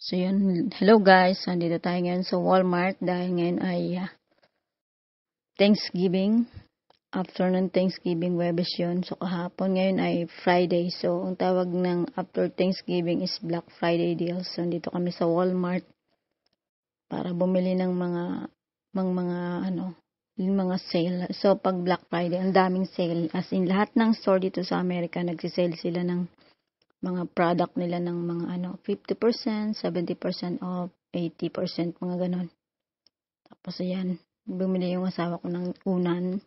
So yun, hello guys, nandito tayo ngayon sa Walmart dahil ngayon ay Thanksgiving, after ng Thanksgiving Webes yun. So kahapon, ngayon ay Friday. So ang tawag ng after Thanksgiving is Black Friday deals. So nandito kami sa Walmart para bumili ng mga sale. So pag Black Friday, ang daming sale. As in lahat ng store dito sa Amerika, nagsisale sila ng mga product nila ng mga 50%, 70% off, 80%, mga ganon. Tapos ayan, bumili yung asawa ko ng unan,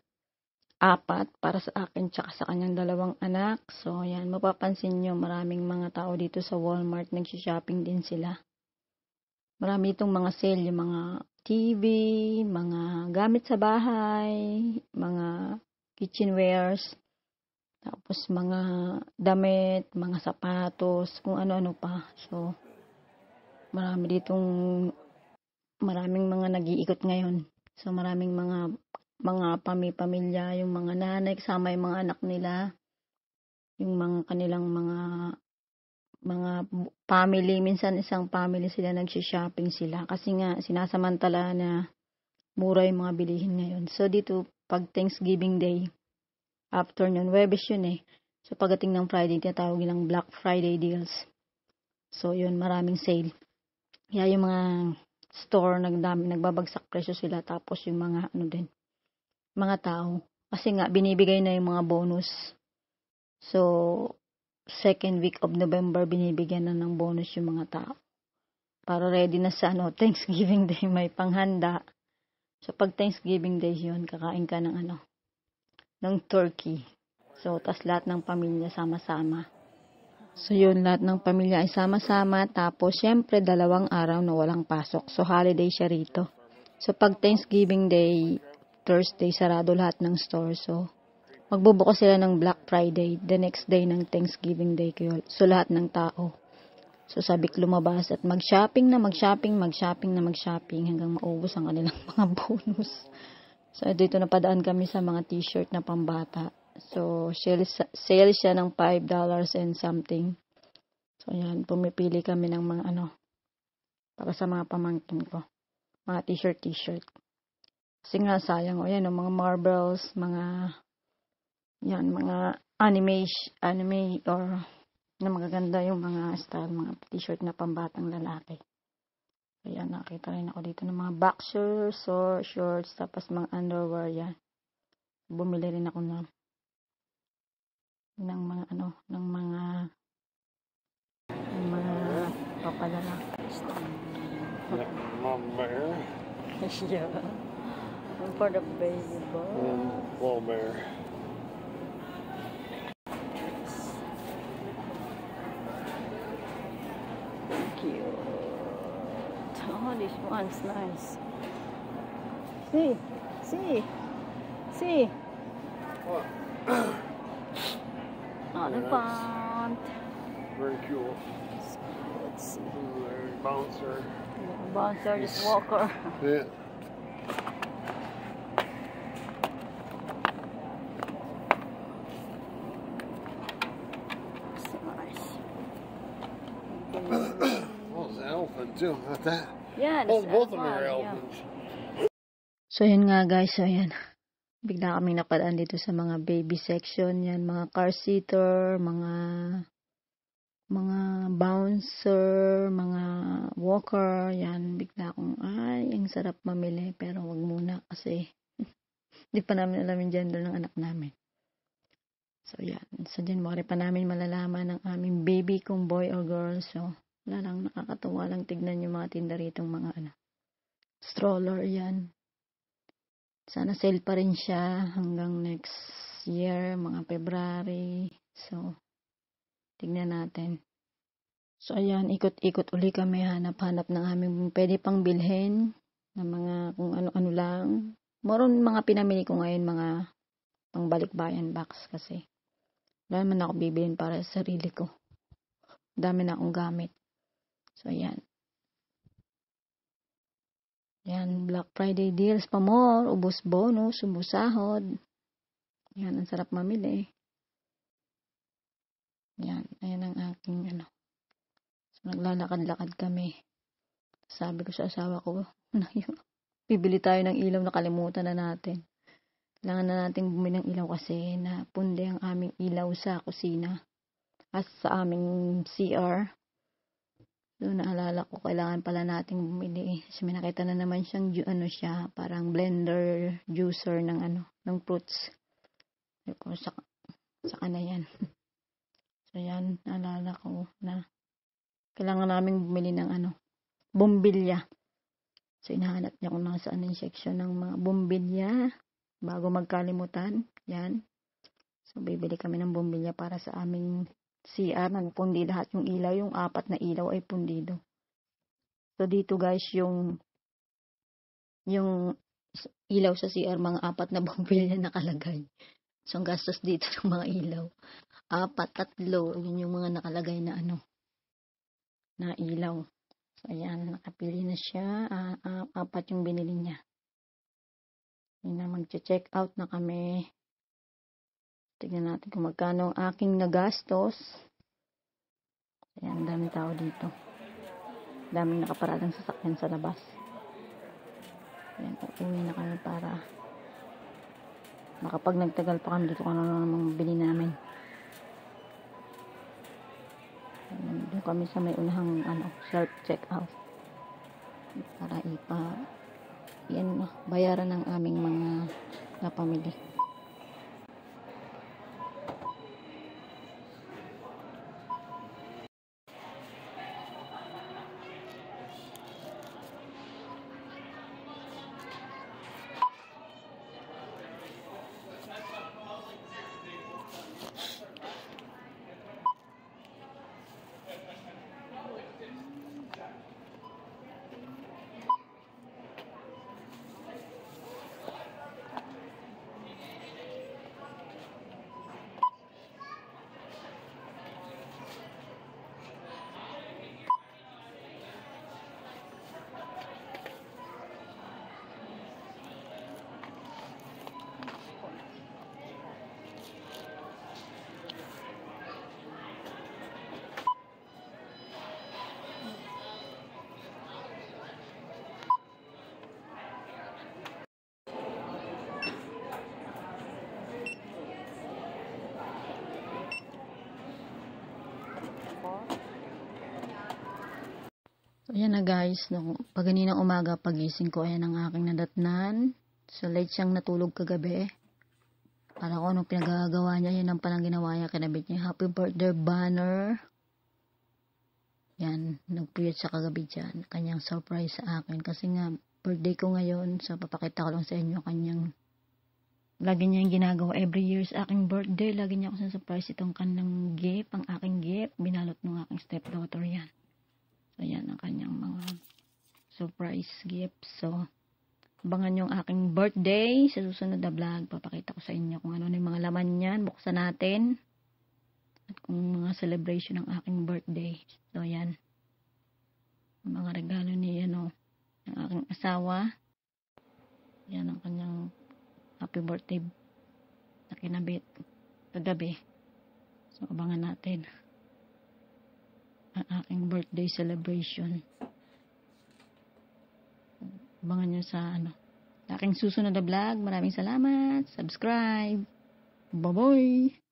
4 para sa akin tsaka sa kanyang 2 anak. So ayan, mapapansin nyo maraming mga tao dito sa Walmart, nagsishopping din sila. Marami itong mga sale, yung mga TV, mga gamit sa bahay, mga kitchenwares, tapos mga damit, mga sapatos, kung ano-ano pa. So, maraming mga nag-iikot ngayon. So, maraming mga pamilya, yung mga nanay, kasama yung mga anak nila, yung mga kanilang mga family, minsan isang family sila, nagsishopping sila. Kasi nga, sinasamantala na mura yung mga bilihin ngayon. So, dito, pag Thanksgiving Day, afternoon, Webes yun eh. So, pagdating ng Friday, tinatawag nilang Black Friday deals. So, yun, maraming sale. Kaya yung mga store, nagbabagsak presyo sila. Tapos yung mga, mga tao. Kasi nga, binibigay na yung mga bonus. So, second week of November, binibigyan na ng bonus yung mga tao. Para ready na sa, Thanksgiving Day, may panghanda. So, pag Thanksgiving Day yun, kakain ka ng ng turkey. So, tas lahat ng pamilya sama-sama. So, yun, lahat ng pamilya ay sama-sama. Tapos, syempre, 2 araw na walang pasok. So, holiday siya rito. So, pag Thanksgiving Day, Thursday, sarado lahat ng store. So, magbubukas sila ng Black Friday, the next day ng Thanksgiving Day. So, lahat ng tao. So, sabik lumabas at mag-shopping hanggang maubos ang kanilang mga bonus. So, dito napadaan kami sa mga t-shirt na pambata. So, sale siya ng $5 and something. So, ayan, pumipili kami ng mga para sa mga pamangkin ko. Mga t-shirt. Kasi nga, sayang, ayan, mga marbles, mga anime, or na magaganda yung mga style, mga t-shirt na pambatang lalaki. Ayan, nakita rin ako dito ng mga boxers, shorts, tapos mga underwear, yan. Bumili rin ako ng mga papadala. Mom bear. Yeah. And for the baby boy. Little bear. Cute. Oh, this one's nice. See. What? Elephant. Very cool. Let's see. Bouncer. Bouncer, this walker. Yeah. So nice. Well, it's an elephant too, not that. Yeah, Both of them are yeah. elephants. So, yun nga guys. So, yan. Bigla kaming napadaan dito sa mga baby section. Yan, mga car seater, mga bouncer, mga walker. Yan, bigla akong, ang sarap mamili. Pero wag muna kasi hindi pa namin alam yung gender ng anak namin. So, yan. So, dyan mo pa namin malalaman ng aming baby kung boy or girl. So, wala lang, nakakatuwa lang tignan yung mga tinda ritong mga stroller, yan. Sana sale pa rin siya hanggang next year, mga February. So, tignan natin. So, ayan, ikot-ikot uli kami, hanap-hanap ng aming pwede pang bilhin na mga kung ano-ano lang. Moron mga pinamili ko ngayon, mga pangbalikbayan box kasi. Wala naman ako bibilin para sa sarili ko. Dami na akong gamit. So, ayan. Yan, Black Friday deals pa more, ubos bonus, ubos sahod. Yan, ang sarap mamili. Yan, ayan ang aking naglalakad-lakad kami. Sabi ko sa asawa ko, bibili tayo ng ilaw, nakalimutan na natin. Kailangan na natin bumili ng ilaw kasi napunde ang aming ilaw sa kusina at sa aming CR. So, naalala ko, kailangan pala nating bumili. Kasi may nakita na naman siyang, parang blender, juicer ng fruits. So, saka na yan. So, yan, naalala ko na kailangan namin bumili ng bumbilya. So, inahanap niya kung nasaan yung section ng mga bumbilya bago magkalimutan. Yan. So, bibili kami ng bumbilya para sa aming CR. Nagpundi lahat yung ilaw. Yung 4 na ilaw ay pundido. So, dito guys, yung ilaw sa CR, mga 4 na bumbilya nakalagay. So, ang gastos dito ng mga ilaw. 4, 3. Yun yung mga nakalagay na na ilaw. So, ayan, nakapili na siya. 4 yung binili niya. Yun na, mag-check out na kami. Tignan natin kung magkano ang aking nagastos. Ayan, daming tao dito. Daming nakaparadang sasakyan sa labas. Ayan, uuwi na kami para nakapag nagtagal pa kami dito kung ano namang bili namin. Doon kami sa may unahang self-checkout para bayaran ng aming mga napamili. So, ayan na guys. Pag ganinang umaga, pagising ko, ayan ang aking nadatnan. So, late siyang natulog kagabi. Para ko anong pinagagawa niya, yan ang palang ginawa niya. Kinabit niya happy birthday banner. Yan, nagpuyat siya kagabi dyan. Kanyang surprise sa akin. Kasi nga, birthday ko ngayon. So, papakita ko lang sa inyo kanyang lagi niya yung ginagawa every year sa aking birthday. Lagi niya ako surprise itong kanyang gift, ang aking gift. Binalot ng aking stepdaughter yan. So, yan ang kanyang mga surprise gift. So, abangan yung aking birthday sa susunod na vlog. Papakita ko sa inyo kung ano yung mga laman yan. Buksan natin. At kung mga celebration ng aking birthday. So, yan. Mga regalo ni, ng aking asawa. Yan ang kanyang happy birthday na kinabit kagabi. So, abangan natin ang aking birthday celebration. Abangan nyo sa aking susunod na vlog. Maraming salamat. Subscribe. Bye-bye.